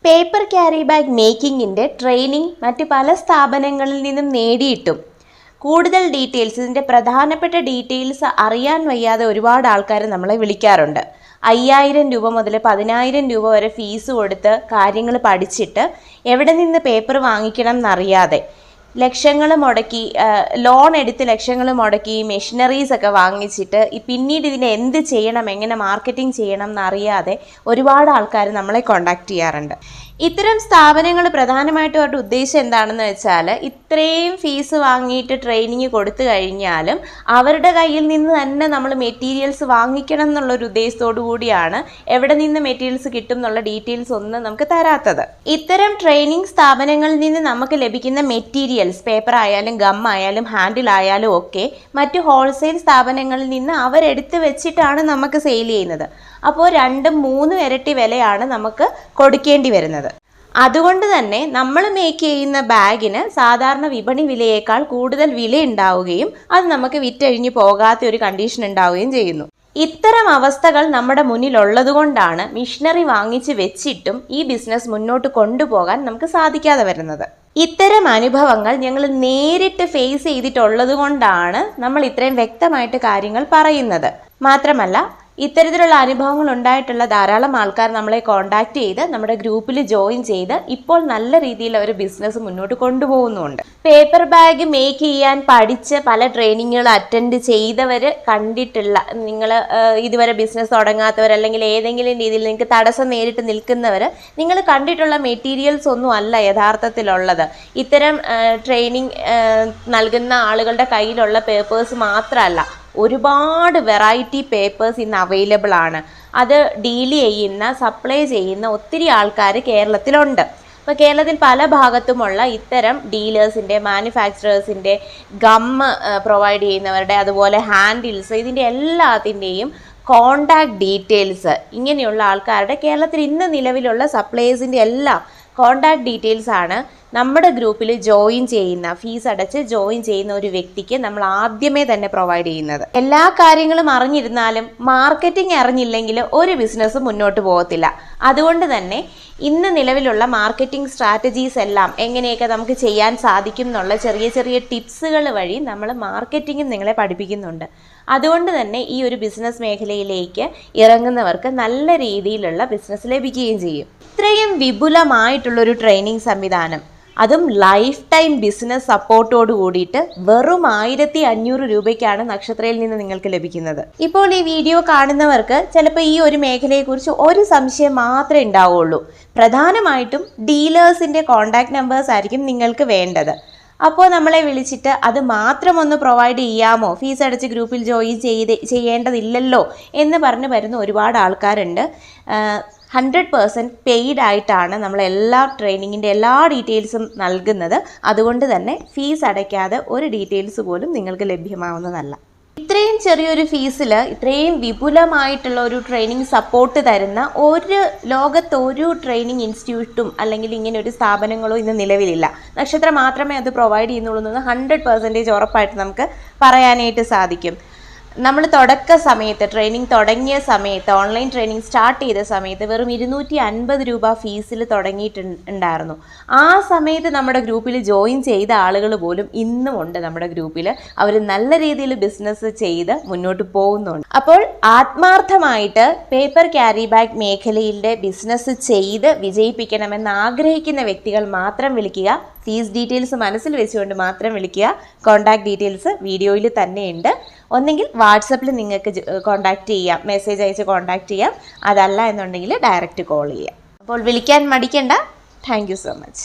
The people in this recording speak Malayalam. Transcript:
പേപ്പർ ക്യാരി ബാഗ് മേക്കിങ്ങിൻ്റെ ട്രെയിനിങ് മറ്റ് പല സ്ഥാപനങ്ങളിൽ നിന്നും നേടിയിട്ടും കൂടുതൽ ഡീറ്റെയിൽസ്, ഇതിൻ്റെ പ്രധാനപ്പെട്ട ഡീറ്റെയിൽസ് അറിയാൻ വയ്യാതെ ഒരുപാട് ആൾക്കാർ നമ്മളെ വിളിക്കാറുണ്ട്. 5000 രൂപ മുതൽ 10000 രൂപ വരെ ഫീസ് കൊടുത്ത് കാര്യങ്ങൾ പഠിച്ചിട്ട് എവിടെ നിന്ന് പേപ്പർ വാങ്ങിക്കണം എന്നറിയാതെ ലക്ഷങ്ങൾ മുടക്കി, ലോൺ എടുത്ത് ലക്ഷങ്ങൾ മുടക്കി മെഷീനറീസ് ഒക്കെ വാങ്ങിച്ചിട്ട് പിന്നീട് ഇതിനെ എന്ത് ചെയ്യണം, എങ്ങനെ മാർക്കറ്റിംഗ് ചെയ്യണം എന്നറിയാതെ ഒരുപാട് ആൾക്കാർ നമ്മളെ കോണ്ടാക്ട് ചെയ്യാറുണ്ട്. ഇത്തരം സ്ഥാപനങ്ങൾ പ്രധാനമായിട്ടും അവരുടെ ഉദ്ദേശം എന്താണെന്ന് വെച്ചാൽ, ഇത്രയും ഫീസ് വാങ്ങിയിട്ട് ട്രെയിനിങ് കൊടുത്തു കഴിഞ്ഞാലും അവരുടെ കയ്യിൽ നിന്ന് തന്നെ നമ്മൾ മെറ്റീരിയൽസ് വാങ്ങിക്കണം എന്നുള്ളൊരു ഉദ്ദേശത്തോടു കൂടിയാണ് എവിടെ നിന്ന് മെറ്റീരിയൽസ് കിട്ടും എന്നുള്ള ഡീറ്റെയിൽസ് ഒന്നും നമുക്ക് തരാത്തത്. ഇത്തരം ട്രെയിനിങ് സ്ഥാപനങ്ങളിൽ നിന്ന് നമുക്ക് ലഭിക്കുന്ന മെറ്റീരിയൽസ്, പേപ്പർ ആയാലും ഗം ആയാലും ഹാൻഡിൽ ആയാലും ഒക്കെ മറ്റ് ഹോൾസെയിൽ സ്ഥാപനങ്ങളിൽ നിന്ന് അവരെടുത്ത് വെച്ചിട്ടാണ് നമുക്ക് സെയിൽ ചെയ്യുന്നത്. അപ്പോൾ 2-3 ഇരട്ടി വിലയാണ് നമുക്ക് കൊടുക്കേണ്ടി വരുന്നത്. അതുകൊണ്ട് തന്നെ നമ്മൾ മേക്ക് ചെയ്യുന്ന ബാഗിന് സാധാരണ വിപണി വിലയേക്കാൾ കൂടുതൽ വില ഉണ്ടാവുകയും അത് നമുക്ക് വിറ്റഴിഞ്ഞു പോകാത്ത ഒരു കണ്ടീഷൻ ഉണ്ടാവുകയും ചെയ്യുന്നു. ഇത്തരം അവസ്ഥകൾ നമ്മുടെ മുന്നിലുള്ളത് കൊണ്ടാണ് മിഷനറി വാങ്ങിച്ച് വെച്ചിട്ടും ഈ ബിസിനസ് മുന്നോട്ട് കൊണ്ടുപോകാൻ നമുക്ക് സാധിക്കാതെ വരുന്നത്. ഇത്തരം അനുഭവങ്ങൾ ഞങ്ങൾ നേരിട്ട് ഫേസ് ചെയ്തിട്ടുള്ളത് കൊണ്ടാണ് നമ്മൾ ഇത്രയും വ്യക്തമായിട്ട് കാര്യങ്ങൾ പറയുന്നത്. മാത്രമല്ല, ഇത്തരത്തിലുള്ള അനുഭവങ്ങൾ ഉണ്ടായിട്ടുള്ള ധാരാളം ആൾക്കാർ നമ്മളെ കോണ്ടാക്ട് ചെയ്ത് നമ്മുടെ ഗ്രൂപ്പിൽ ജോയിൻ ചെയ്ത് ഇപ്പോൾ നല്ല രീതിയിൽ അവർ ബിസിനസ് മുന്നോട്ട് കൊണ്ടുപോകുന്നുണ്ട്. പേപ്പർ ബാഗ് മേക്ക് ചെയ്യാൻ പഠിച്ച് പല ട്രെയിനിങ്ങുകൾ അറ്റൻഡ് ചെയ്തവർ കണ്ടിട്ടുള്ള, നിങ്ങൾ ഇതുവരെ ബിസിനസ് തുടങ്ങാത്തവർ അല്ലെങ്കിൽ ഏതെങ്കിലും രീതിയിൽ നിങ്ങൾക്ക് തടസ്സം നേരിട്ട് നിൽക്കുന്നവർ, നിങ്ങൾ കണ്ടിട്ടുള്ള മെറ്റീരിയൽസ് ഒന്നും അല്ല യഥാർത്ഥത്തിലുള്ളത്. ഇത്തരം ട്രെയിനിങ് നൽകുന്ന ആളുകളുടെ കയ്യിലുള്ള പേപ്പേഴ്സ് മാത്രമല്ല, ഒരുപാട് വെറൈറ്റി പേപ്പേഴ്സ് ഇന്ന് അവൈലബിൾ ആണ്. അത് ഡീൽ ചെയ്യുന്ന, സപ്ലൈ ചെയ്യുന്ന ഒത്തിരി ആൾക്കാർ കേരളത്തിലുണ്ട്. അപ്പോൾ കേരളത്തിൽ പല ഭാഗത്തുമുള്ള ഇത്തരം ഡീലേഴ്സിൻ്റെ, മാനുഫാക്ചറേഴ്സിൻ്റെ, ഗം പ്രൊവൈഡ് ചെയ്യുന്നവരുടെ, അതുപോലെ ഹാൻഡിൽസ്, ഇതിൻ്റെ എല്ലാത്തിൻ്റെയും കോണ്ടാക്ട് ഡീറ്റെയിൽസ് ഇങ്ങനെയുള്ള ആൾക്കാരുടെ കേരളത്തിൽ ഇന്ന് നിലവിലുള്ള സപ്ലൈസിൻ്റെ എല്ലാം കോണ്ടാക്ട് ഡീറ്റെയിൽസ് ആണ് നമ്മുടെ ഗ്രൂപ്പിൽ ജോയിൻ ചെയ്യുന്ന, ഫീസ് അടച്ച് ജോയിൻ ചെയ്യുന്ന ഒരു വ്യക്തിക്ക് നമ്മൾ ആദ്യമേ തന്നെ പ്രൊവൈഡ് ചെയ്യുന്നത്. എല്ലാ കാര്യങ്ങളും അറിഞ്ഞിരുന്നാലും മാർക്കറ്റിംഗ് അറിഞ്ഞില്ലെങ്കിൽ ഒരു ബിസിനസ് മുന്നോട്ട് പോകത്തില്ല. അതുകൊണ്ട് തന്നെ ഇന്ന് നിലവിലുള്ള മാർക്കറ്റിംഗ് സ്ട്രാറ്റജീസ് എല്ലാം എങ്ങനെയൊക്കെ നമുക്ക് ചെയ്യാൻ സാധിക്കും എന്നുള്ള ചെറിയ ചെറിയ ടിപ്സുകൾ വഴി നമ്മൾ മാർക്കറ്റിംഗും നിങ്ങളെ പഠിപ്പിക്കുന്നുണ്ട്. അതുകൊണ്ട് തന്നെ ഈ ഒരു ബിസിനസ് മേഖലയിലേക്ക് ഇറങ്ങുന്നവർക്ക് നല്ല രീതിയിലുള്ള ബിസിനസ് ലഭിക്കുകയും ചെയ്യും. ഇത്രയും വിപുലമായിട്ടുള്ളൊരു ട്രെയിനിങ് സംവിധാനം, അതും ലൈഫ് ടൈം ബിസിനസ് സപ്പോർട്ടോട് കൂടിയിട്ട് വെറും 1500 രൂപയ്ക്കാണ് നക്ഷത്രയിൽ നിന്ന് നിങ്ങൾക്ക് ലഭിക്കുന്നത്. ഇപ്പോൾ ഈ വീഡിയോ കാണുന്നവർക്ക് ചിലപ്പോൾ ഈ ഒരു മേഖലയെക്കുറിച്ച് ഒരു സംശയം മാത്രമേ ഉണ്ടാവുള്ളൂ. പ്രധാനമായിട്ടും ഡീലേഴ്സിൻ്റെ കോൺടാക്ട് നമ്പേഴ്സ് ആയിരിക്കും നിങ്ങൾക്ക് വേണ്ടത്. അപ്പോൾ നമ്മളെ വിളിച്ചിട്ട് അത് മാത്രം ഒന്ന് പ്രൊവൈഡ് ചെയ്യാമോ, ഫീസ് അടച്ച് ഗ്രൂപ്പിൽ ജോയിൻ ചെയ്യേണ്ടതില്ലല്ലോ എന്ന് പറഞ്ഞ് വരുന്ന ഒരുപാട് ആൾക്കാരുണ്ട്. 100% പെയ്ഡ് ആയിട്ടാണ് നമ്മളെല്ലാ ട്രെയിനിങ്ങിൻ്റെ എല്ലാ ഡീറ്റെയിൽസും നൽകുന്നത്. അതുകൊണ്ട് തന്നെ ഫീസ് അടയ്ക്കാതെ ഒരു ഡീറ്റെയിൽസ് പോലും നിങ്ങൾക്ക് ലഭ്യമാവുന്നതല്ല. ഇത്രയും ചെറിയൊരു ഫീസിൽ ഇത്രയും വിപുലമായിട്ടുള്ള ഒരു ട്രെയിനിങ് സപ്പോർട്ട് തരുന്ന ലോകത്ത് ഒരു ട്രെയിനിങ് ഇൻസ്റ്റിറ്റ്യൂട്ടും അല്ലെങ്കിൽ ഇങ്ങനെ ഒരു സ്ഥാപനങ്ങളോ ഇന്ന് നിലവിലില്ല. നക്ഷത്രം മാത്രമേ അത് പ്രൊവൈഡ് ചെയ്യുന്നുള്ളൂ എന്ന് 100% ഉറപ്പായിട്ട് നമുക്ക് പറയാനായിട്ട് സാധിക്കും. നമ്മൾ തുടക്ക സമയത്ത്, ട്രെയിനിങ് തുടങ്ങിയ സമയത്ത്, ഓൺലൈൻ ട്രെയിനിങ് സ്റ്റാർട്ട് ചെയ്ത സമയത്ത് വെറും 250 രൂപ ഫീസിൽ തുടങ്ങിയിട്ടുണ്ടായിരുന്നു. ആ സമയത്ത് നമ്മുടെ ഗ്രൂപ്പിൽ ജോയിൻ ചെയ്ത ആളുകൾ പോലും ഇന്നും ഉണ്ട് നമ്മുടെ ഗ്രൂപ്പിൽ. അവർ നല്ല രീതിയിൽ ബിസിനസ് ചെയ്ത് മുന്നോട്ട് പോകുന്നുണ്ട്. അപ്പോൾ ആത്മാർത്ഥമായിട്ട് പേപ്പർ ക്യാരി ബാഗ് മേഖലയിലെ ബിസിനസ് ചെയ്ത് വിജയിപ്പിക്കണമെന്ന് ആഗ്രഹിക്കുന്ന വ്യക്തികൾ മാത്രം വിളിക്കുക. ഫീസ് ഡീറ്റെയിൽസ് മനസ്സിൽ വെച്ചുകൊണ്ട് മാത്രം വിളിക്കുക. കോൺടാക്ട് ഡീറ്റെയിൽസ് വീഡിയോയിൽ തന്നെയുണ്ട്. ഒന്നെങ്കിൽ വാട്സപ്പിൽ നിങ്ങൾക്ക് കോൺടാക്റ്റ് ചെയ്യാം, മെസ്സേജ് അയച്ച് കോൺടാക്റ്റ് ചെയ്യാം. അതല്ല എന്നുണ്ടെങ്കിൽ ഡയറക്റ്റ് കോൾ ചെയ്യാം. അപ്പോൾ വിളിക്കാൻ മടിക്കണ്ട. Thank you so much.